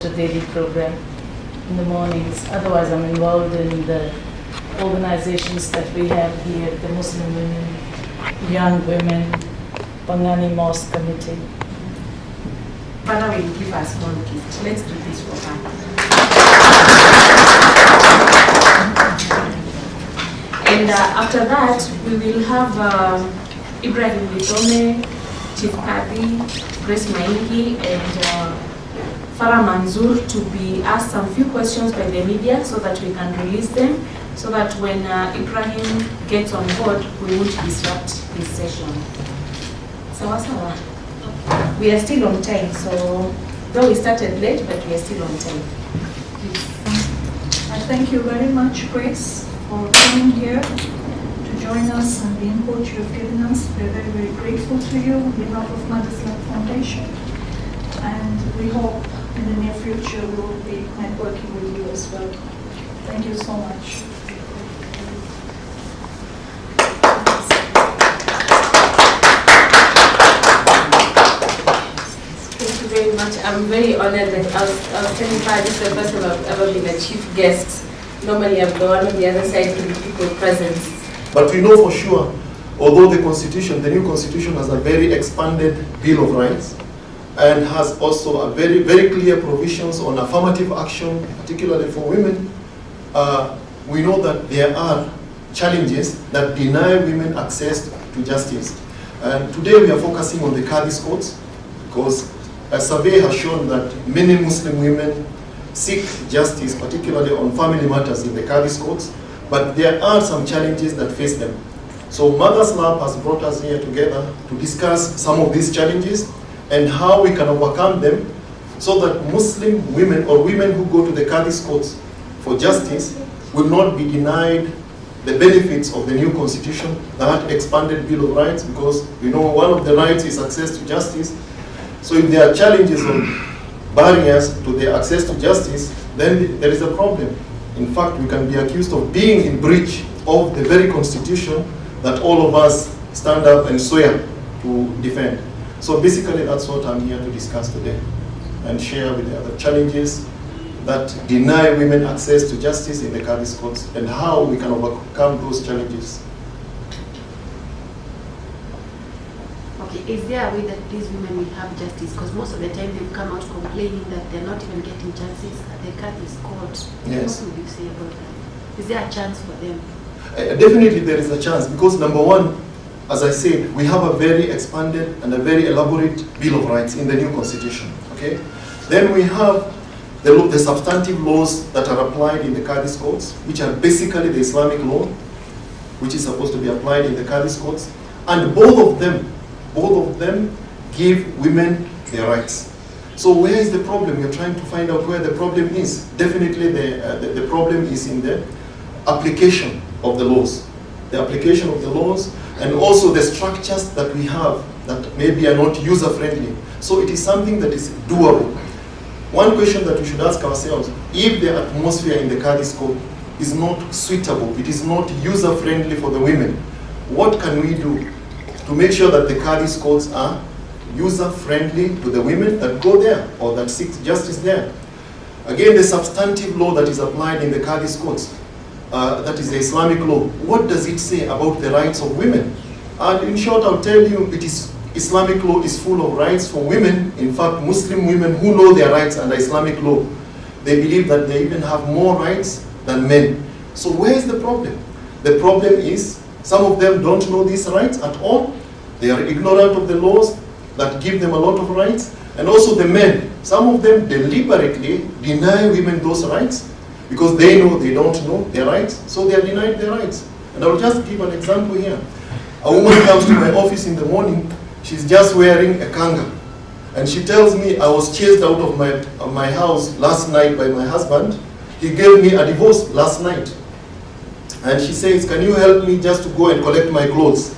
the daily program in the mornings. Otherwise, I'm involved in the organizations that we have here, the Muslim Women, Young Women, Pangani Mosque Committee. Father will give us one gift. Let's do this for her. And after that, we will have Ibrahim Litome, Chief Kadi, Grace Maingi, and Farah Manzour to be asked some few questions by the media so that we can release them, so that when Ibrahim gets on board, we won't disrupt his session. Sawa sawa. We are still on time, so though we started late, but we are still on time. I thank you very much, Grace, for coming here to join us and the input you have given us. We're very, very grateful to you on behalf of Mother's Love Foundation. And we hope in the near future we will be networking with you as well. Thank you so much. Thank you very much. I'm very honored that I was telling her this is the first time I've ever been a chief guest. Normally I'm the one on the other side to the people present. But we know for sure, although the Constitution, the new Constitution has a very expanded Bill of Rights and has also a very, very clear provisions on affirmative action, particularly for women, we know that there are challenges that deny women access to justice. And today we are focusing on the Qadi's courts because a survey has shown that many Muslim women seek justice, particularly on family matters in the Qadi's courts, but there are some challenges that face them. So Mother's Lab has brought us here together to discuss some of these challenges and how we can overcome them so that Muslim women or women who go to the Qadi's courts for justice will not be denied the benefits of the new constitution, that expanded Bill of Rights, because we know one of the rights is access to justice. So if there are challenges or barriers to their access to justice, then there is a problem. In fact, we can be accused of being in breach of the very constitution that all of us stand up and swear to defend. So basically that's what I'm here to discuss today and share with the other challenges that deny women access to justice in the Qadi's courts and how we can overcome those challenges. Okay, is there a way that these women will have justice? Because most of the time they've come out complaining that they're not even getting chances at the Qadi's court. Yes. What would you say about that? Is there a chance for them? Definitely there is a chance because number one, as I said, we have a very expanded and a very elaborate Bill of Rights in the new constitution. Okay. Then we have the substantive laws that are applied in the Qadi's courts, which are basically the Islamic law, which is supposed to be applied in the Qadi's courts, and both of them give women their rights. So where is the problem? We're trying to find out where the problem is. Definitely the problem is in the application of the laws. The application of the laws and also the structures that we have that maybe are not user-friendly. So it is something that is doable. One question that we should ask ourselves, if the atmosphere in the Qadi's court is not suitable, it is not user-friendly for the women, what can we do to make sure that the Qadi's courts are user-friendly to the women that go there or that seek justice there? Again, the substantive law that is applied in the Qadi's courts, that is the Islamic law, what does it say about the rights of women? And in short, I'll tell you, Islamic law is full of rights for women. In fact, Muslim women who know their rights under Islamic law, they believe that they even have more rights than men. So where is the problem? The problem is some of them don't know these rights at all. They are ignorant of the laws that give them a lot of rights. And also the men, some of them deliberately deny women those rights because they know they don't know their rights, so they are denied their rights. And I'll just give an example here. A woman comes to my office in the morning, she's just wearing a kanga. And she tells me, I was chased out of my house last night by my husband. He gave me a divorce last night. And she says, can you help me just to go and collect my clothes?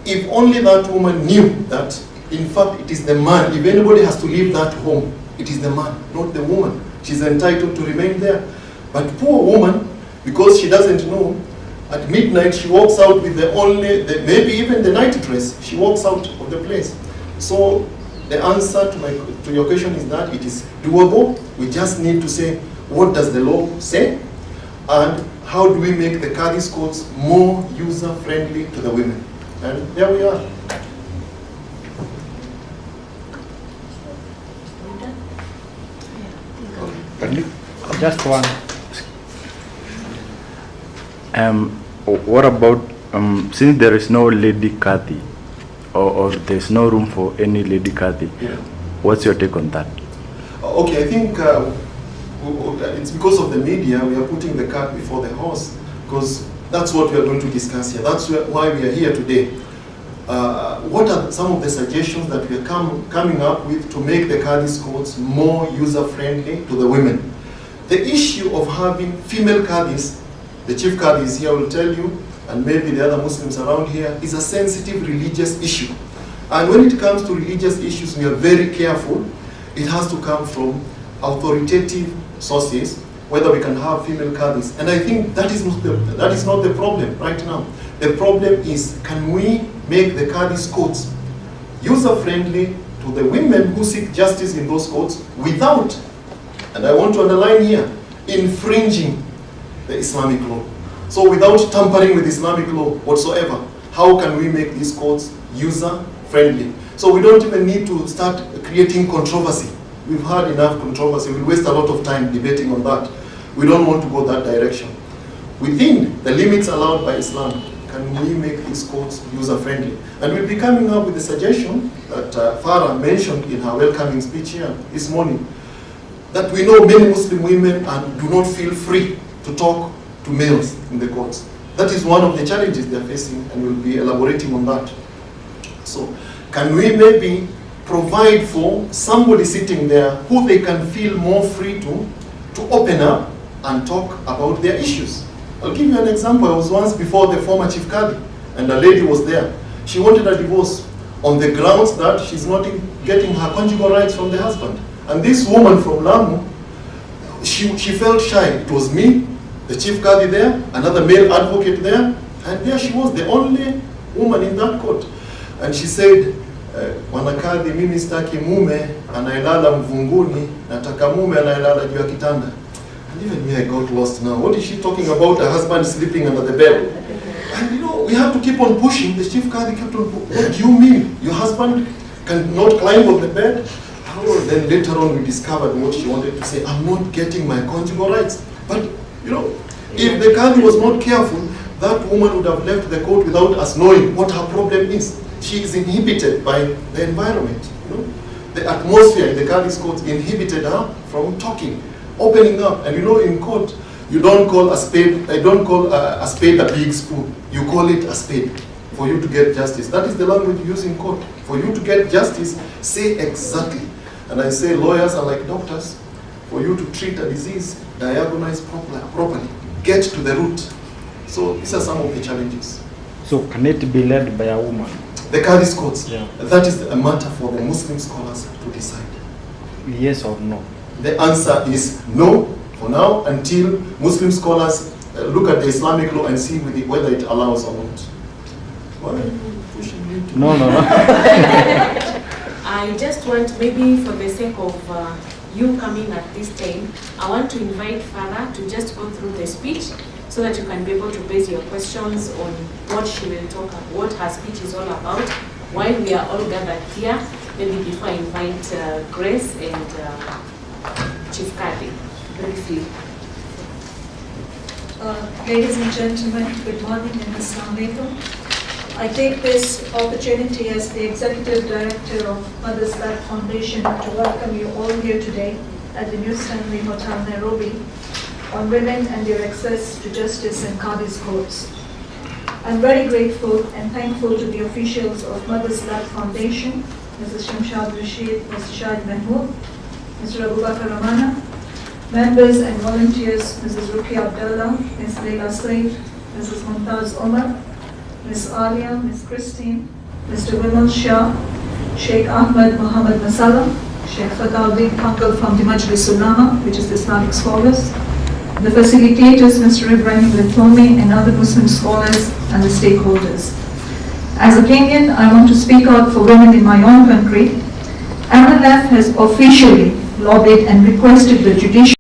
If only that woman knew that, in fact, it is the man. If anybody has to leave that home, it is the man, not the woman. She's entitled to remain there. But poor woman, because she doesn't know, at midnight she walks out with maybe even the night dress. She walks out of the place. So the answer to your question is that it is doable. We just need to say, what does the law say? And how do we make the Qadis courts more user-friendly to the women? And there we are. Just one. What about, since there is no lady Qadi, or there's no room for any lady Qadi, what's your take on that? Okay, I think it's because of the media we are putting the cart before the horse, because that's what we are going to discuss here. That's why we are here today. What are some of the suggestions that we are coming up with to make the Qadis courts more user-friendly to the women? The issue of having female Qadis, the chief Qadis here will tell you, and maybe the other Muslims around here, is a sensitive religious issue. And when it comes to religious issues, we are very careful. It has to come from authoritative sources, whether we can have female Qadis. And I think that is not the problem right now. The problem is, can we make the Qadis courts user-friendly to the women who seek justice in those courts without, and I want to underline here, infringing the Islamic law. So without tampering with Islamic law whatsoever, how can we make these courts user-friendly? So we don't even need to start creating controversy. We've had enough controversy. We'll waste a lot of time debating on that. We don't want to go that direction. Within the limits allowed by Islam, can we make these courts user-friendly? And we'll be coming up with a suggestion that Farah mentioned in her welcoming speech here this morning, that we know many Muslim women do not feel free to talk to males in the courts. That is one of the challenges they're facing, and we'll be elaborating on that. So, can we maybe provide for somebody sitting there who they can feel more free to open up and talk about their issues? I'll give you an example. I was once before the former Chief Qadi, and a lady was there. She wanted a divorce on the grounds that she's not getting her conjugal rights from the husband. And this woman from Lamu, she felt shy. It was me, the Chief Qadi there, another male advocate there, and there she was, the only woman in that court. And she said, Wanakadhi, mimi sitaki mume anailala mvunguni, nataka mume anailala juu ya kitanda. And even me, I got lost now. What is she talking about? A husband sleeping under the bed. And you know, we have to keep on pushing. The Chief Qadi kept on, what do you mean? Your husband cannot climb on the bed? Oh, then later on we discovered what she wanted to say. I'm not getting my conjugal rights. But, you know, if the Qadi was not careful, that woman would have left the court without us knowing what her problem is. She is inhibited by the environment. You know? The atmosphere in the Qadi's court inhibited her from talking, opening up. And you know, in court, you don't call a spade, a big spoon. You call it a spade for you to get justice. That is the language you use in court. For you to get justice, say exactly. And I say lawyers are like doctors. For you to treat a disease, diagnose properly. Get to the root. So these are some of the challenges. So can it be led by a woman? The Qadi's courts, Yeah. That is a matter for the Muslim scholars to decide. Yes or no? The answer is no for now, until Muslim scholars look at the Islamic law and see whether it allows or not. Why are you pushing me to... No. I just want, maybe for the sake of you coming at this time, I want to invite Farah to just go through the speech so that you can be able to base your questions on what she will talk about, what her speech is all about, why we are all gathered here, maybe before I invite Grace and Chief Qadi, briefly. Ladies and gentlemen, good morning and Assalamu alaikum. I take this opportunity as the Executive Director of Mother's Lab Foundation to welcome you all here today at the New STANLEY Hotel, Nairobi, on women and their access to justice in Qadi's courts. I'm very grateful and thankful to the officials of Mother's Lab Foundation, Mrs. Shamshad Rashid, Mr. Shahid Mahmood, Mr. Abu Bakr Ramana, members and volunteers, Mrs. Ruki Abdullah, Ms. Leila Said, Mrs. Mumtaz Omar, Ms. Alia, Ms. Christine, Mr. Vimal Shah, Sheikh Ahmed Muhammad Masala, Sheikh Fatawdi Pangal from the Majlis Ulama, which is the Islamic scholars, the facilitators, Mr. Ibrahim Lithomi, and other Muslim scholars and the stakeholders. As a Kenyan, I want to speak out for women in my own country MLF has officially lobbied and requested the judiciary